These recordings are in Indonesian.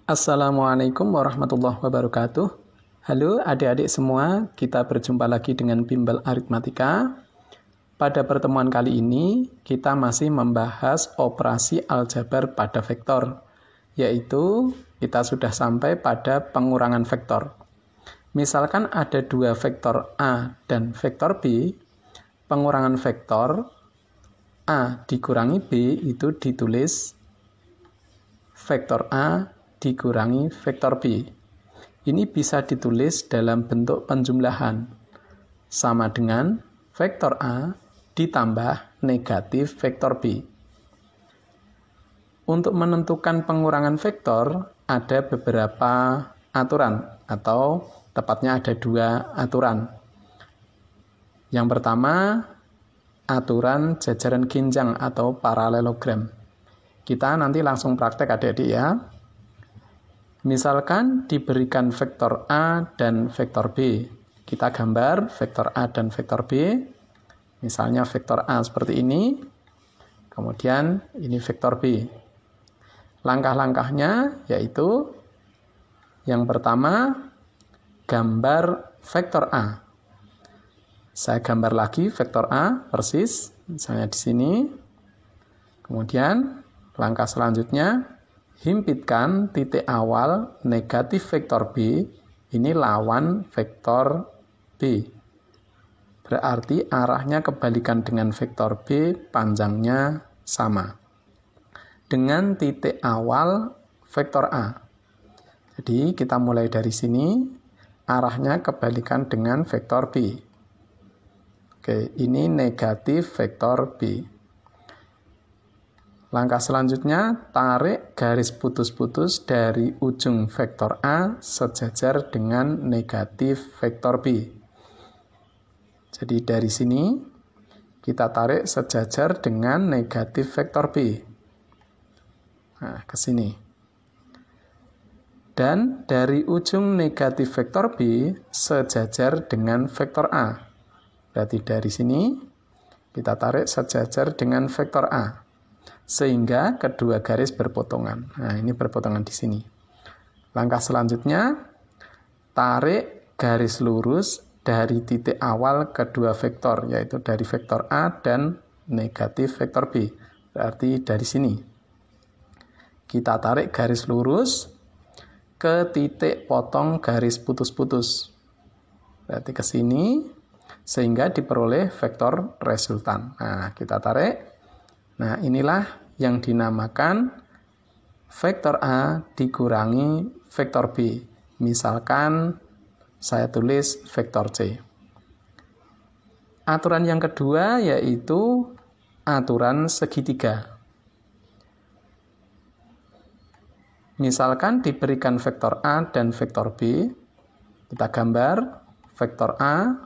Assalamualaikum warahmatullahi wabarakatuh. Halo adik-adik semua, kita berjumpa lagi dengan Bimbel Aritmatika. Pada pertemuan kali ini, kita masih membahas operasi aljabar pada vektor, yaitu kita sudah sampai pada pengurangan vektor. Misalkan ada dua vektor A dan vektor B, pengurangan vektor A dikurangi B itu ditulis vektor A dikurangi vektor B. Ini bisa ditulis dalam bentuk penjumlahan, sama dengan vektor A ditambah negatif vektor B. Untuk menentukan pengurangan vektor, ada beberapa aturan, atau tepatnya ada dua aturan. Yang pertama, aturan jajaran ginjang atau paralelogram. Kita nanti langsung praktek adik-adik ya. Misalkan diberikan vektor A dan vektor B. Kita gambar vektor A dan vektor B. Misalnya vektor A seperti ini. Kemudian ini vektor B. Langkah-langkahnya yaitu yang pertama, gambar vektor A. Saya gambar lagi vektor A persis, misalnya di sini. Kemudian langkah selanjutnya, himpitkan titik awal negatif vektor B, ini lawan vektor B. Berarti arahnya kebalikan dengan vektor B, panjangnya sama. Dengan titik awal vektor A. Jadi kita mulai dari sini, arahnya kebalikan dengan vektor B. Oke, ini negatif vektor B. Langkah selanjutnya, tarik garis putus-putus dari ujung vektor A sejajar dengan negatif vektor B. Jadi dari sini, kita tarik sejajar dengan negatif vektor B. Nah, ke sini. Dan dari ujung negatif vektor B sejajar dengan vektor A. Berarti dari sini kita tarik sejajar dengan vektor A. Sehingga kedua garis berpotongan. Nah, ini berpotongan di sini. Langkah selanjutnya, tarik garis lurus dari titik awal kedua vektor, yaitu dari vektor A dan negatif vektor B. Berarti dari sini. Kita tarik garis lurus ke titik potong garis putus-putus. Berarti ke sini, sehingga diperoleh vektor resultan. Nah, kita tarik. Nah, inilah yang dinamakan vektor A dikurangi vektor B. Misalkan saya tulis vektor C. Aturan yang kedua yaitu aturan segitiga. Misalkan diberikan vektor A dan vektor B, kita gambar vektor A,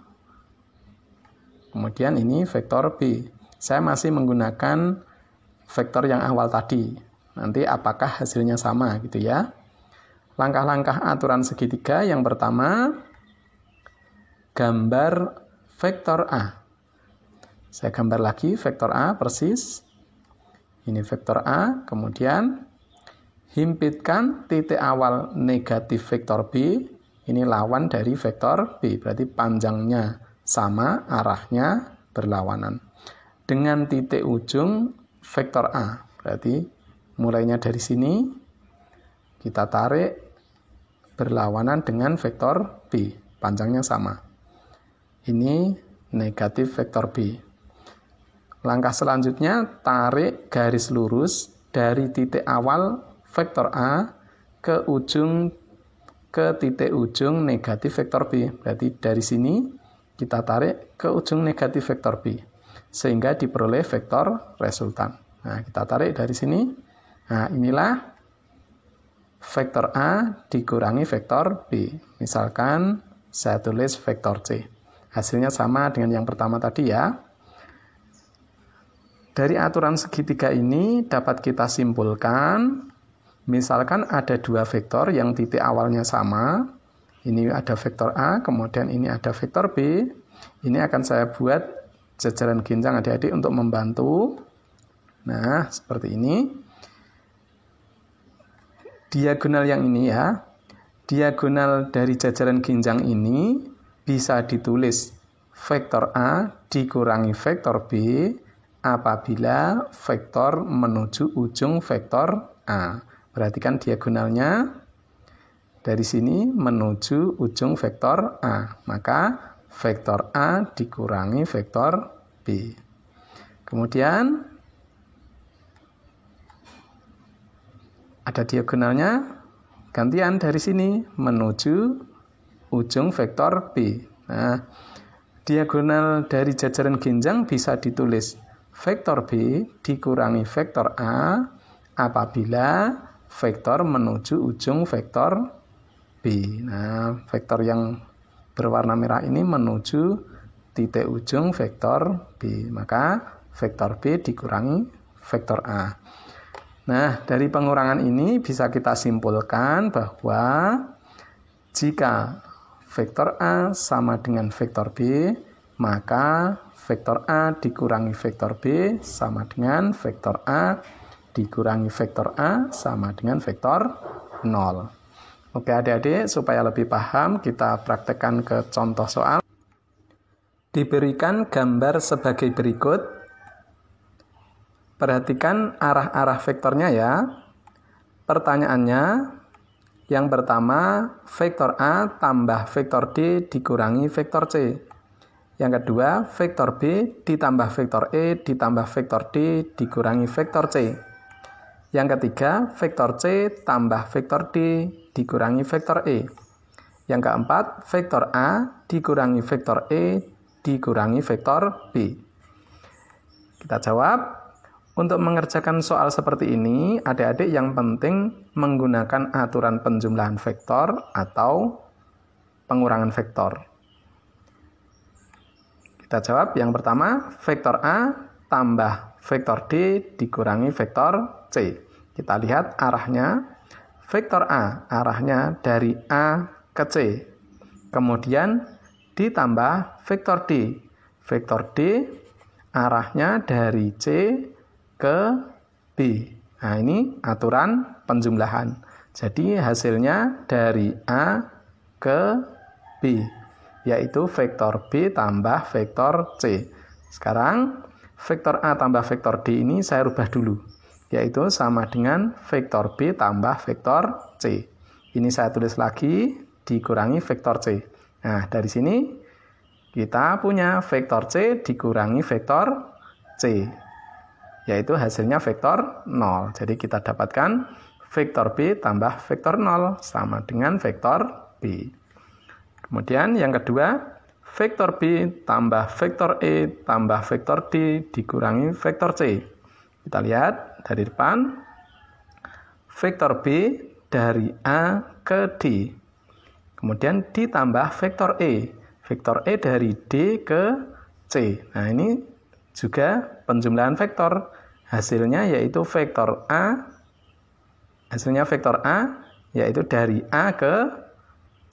kemudian ini vektor B. Saya masih menggunakan vektor yang awal tadi. Nanti apakah hasilnya sama gitu ya. Langkah-langkah aturan segitiga yang pertama, gambar vektor A. Saya gambar lagi vektor A persis. Ini vektor A, kemudian himpitkan titik awal negatif vektor B. Ini lawan dari vektor B, berarti panjangnya sama, arahnya berlawanan. Dengan titik ujung vektor A. Berarti mulainya dari sini, kita tarik berlawanan dengan vektor B. Panjangnya sama. Ini negatif vektor B. Langkah selanjutnya, tarik garis lurus dari titik awal vektor A ke titik ujung negatif vektor B. Berarti dari sini, kita tarik ke ujung negatif vektor B. Sehingga diperoleh vektor resultan. Nah, kita tarik dari sini. Nah, inilah vektor A dikurangi vektor B. Misalkan saya tulis vektor C. Hasilnya sama dengan yang pertama tadi ya. Dari aturan segitiga ini dapat kita simpulkan, misalkan ada dua vektor yang titik awalnya sama. Ini ada vektor A, kemudian ini ada vektor B. Ini akan saya buat jajaran ginjang adik-adik untuk membantu. Nah, seperti ini. diagonal yang ini ya, diagonal dari jajaran ginjang ini bisa ditulis vektor A dikurangi vektor B apabila vektor menuju ujung vektor A. Perhatikan diagonalnya dari sini menuju ujung vektor A. Maka vektor A dikurangi vektor B. Kemudian ada diagonalnya gantian dari sini menuju ujung vektor B. Nah, diagonal dari jajaran ginjang bisa ditulis vektor B dikurangi vektor A apabila vektor menuju ujung vektor B. Nah, vektor yang berwarna merah ini menuju titik ujung vektor B. Maka vektor B dikurangi vektor A. Nah, dari pengurangan ini bisa kita simpulkan bahwa jika vektor A sama dengan vektor B, maka vektor A dikurangi vektor B sama dengan vektor A dikurangi vektor A sama dengan vektor 0. Oke adik-adik, supaya lebih paham kita praktekkan ke contoh soal. Diberikan gambar sebagai berikut. Perhatikan arah-arah vektornya ya. Pertanyaannya, yang pertama, vektor A tambah vektor D dikurangi vektor C. Yang kedua, vektor B ditambah vektor E ditambah vektor D dikurangi vektor C. Yang ketiga, vektor C tambah vektor D dikurangi vektor E. Yang keempat, vektor A dikurangi vektor E dikurangi vektor B. Kita jawab. Untuk mengerjakan soal seperti ini, adik-adik yang penting menggunakan aturan penjumlahan vektor atau pengurangan vektor. Kita jawab yang pertama, vektor A tambah vektor D dikurangi vektor C. Kita lihat arahnya. Vektor A arahnya dari A ke C. Kemudian ditambah vektor D. Vektor D arahnya dari C ke B. Nah, ini aturan penjumlahan. Jadi hasilnya dari A ke B, yaitu vektor B tambah vektor C. Sekarang vektor A tambah vektor D ini saya rubah dulu, yaitu sama dengan vektor B tambah vektor C. Ini saya tulis lagi dikurangi vektor C. Nah, dari sini kita punya vektor C dikurangi vektor C, yaitu hasilnya vektor 0. Jadi kita dapatkan vektor B tambah vektor 0 sama dengan vektor B. Kemudian yang kedua, vektor B tambah vektor E tambah vektor D dikurangi vektor C. Kita lihat dari depan, vektor B dari A ke D. Kemudian ditambah vektor E. Vektor E dari D ke C. Nah, ini juga penjumlahan vektor. Hasilnya yaitu vektor A. Hasilnya vektor A yaitu dari A ke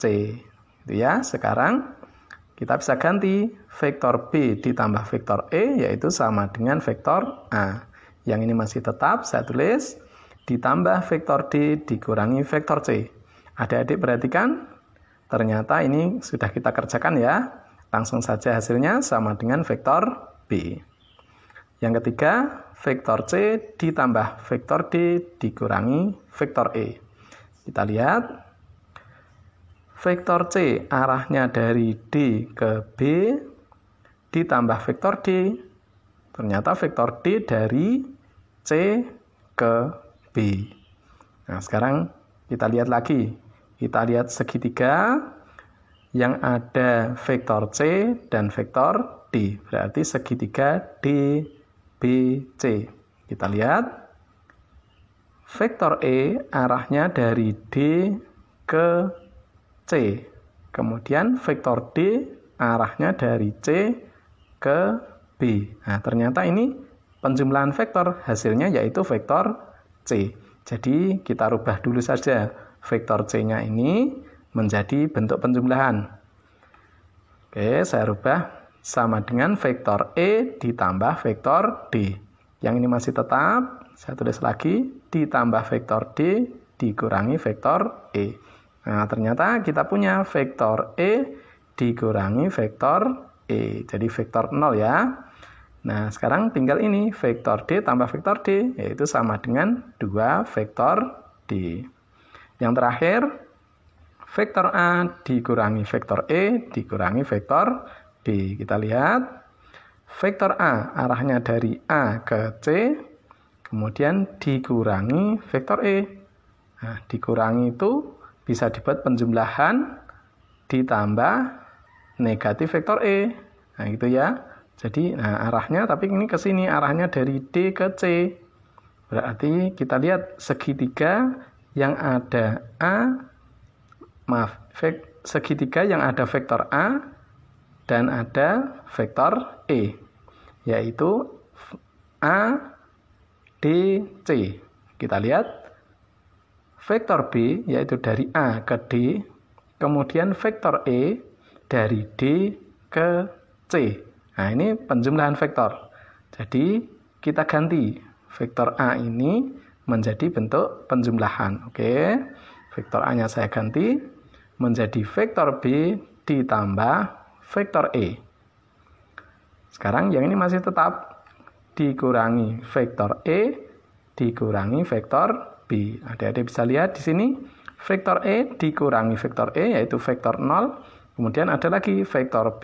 C. Itu ya. Sekarang kita bisa ganti vektor B ditambah vektor E yaitu sama dengan vektor A. Yang ini masih tetap saya tulis ditambah vektor D dikurangi vektor C. Adik-adik perhatikan, ternyata ini sudah kita kerjakan ya. Langsung saja hasilnya sama dengan vektor B. Yang ketiga, vektor C ditambah vektor D dikurangi vektor E. Kita lihat, vektor C arahnya dari D ke B ditambah vektor D. Ternyata vektor D dari C ke B. Nah, sekarang kita lihat lagi. Kita lihat segitiga yang ada vektor C dan vektor D. Berarti segitiga D, B, C. Kita lihat. Vektor E arahnya dari D ke C. Kemudian vektor D arahnya dari C ke B. Nah, ternyata ini penjumlahan vektor. Hasilnya yaitu vektor C. Jadi kita rubah dulu saja vektor C-nya ini menjadi bentuk penjumlahan. Oke, saya rubah sama dengan vektor E ditambah vektor D. Yang ini masih tetap, saya tulis lagi, ditambah vektor D dikurangi vektor E. Nah, ternyata kita punya vektor E dikurangi vektor E. Jadi vektor 0 ya. Nah, sekarang tinggal ini vektor D tambah vektor D, yaitu sama dengan 2 vektor D. Yang terakhir, vektor A dikurangi vektor E dikurangi vektor B. Kita lihat, vektor A arahnya dari A ke C, kemudian dikurangi vektor E. Nah, dikurangi itu bisa dibuat penjumlahan ditambah negatif vektor E. Nah, gitu ya. Jadi, arahnya tapi ini ke sini, arahnya dari D ke C. Berarti kita lihat segitiga yang ada segitiga yang ada vektor A dan ada vektor E, yaitu A, D, C. Kita lihat vektor B yaitu dari A ke D, kemudian vektor E dari D ke C. Nah, ini penjumlahan vektor. Jadi, kita ganti vektor A ini menjadi bentuk penjumlahan. Oke, vektor A-nya saya ganti menjadi vektor B ditambah vektor E. Sekarang yang ini masih tetap dikurangi vektor E dikurangi vektor B. Adik-adik bisa lihat di sini vektor E dikurangi vektor E yaitu vektor 0. Kemudian ada lagi vektor B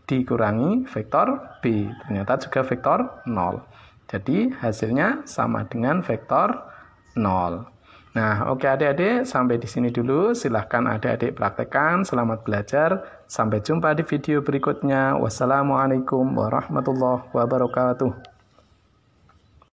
dikurangi vektor B. Ternyata juga vektor 0. Jadi hasilnya sama dengan vektor 0. Nah, oke adik-adik, sampai di sini dulu. Silahkan adik-adik praktekkan. Selamat belajar. Sampai jumpa di video berikutnya. Wassalamualaikum warahmatullahi wabarakatuh.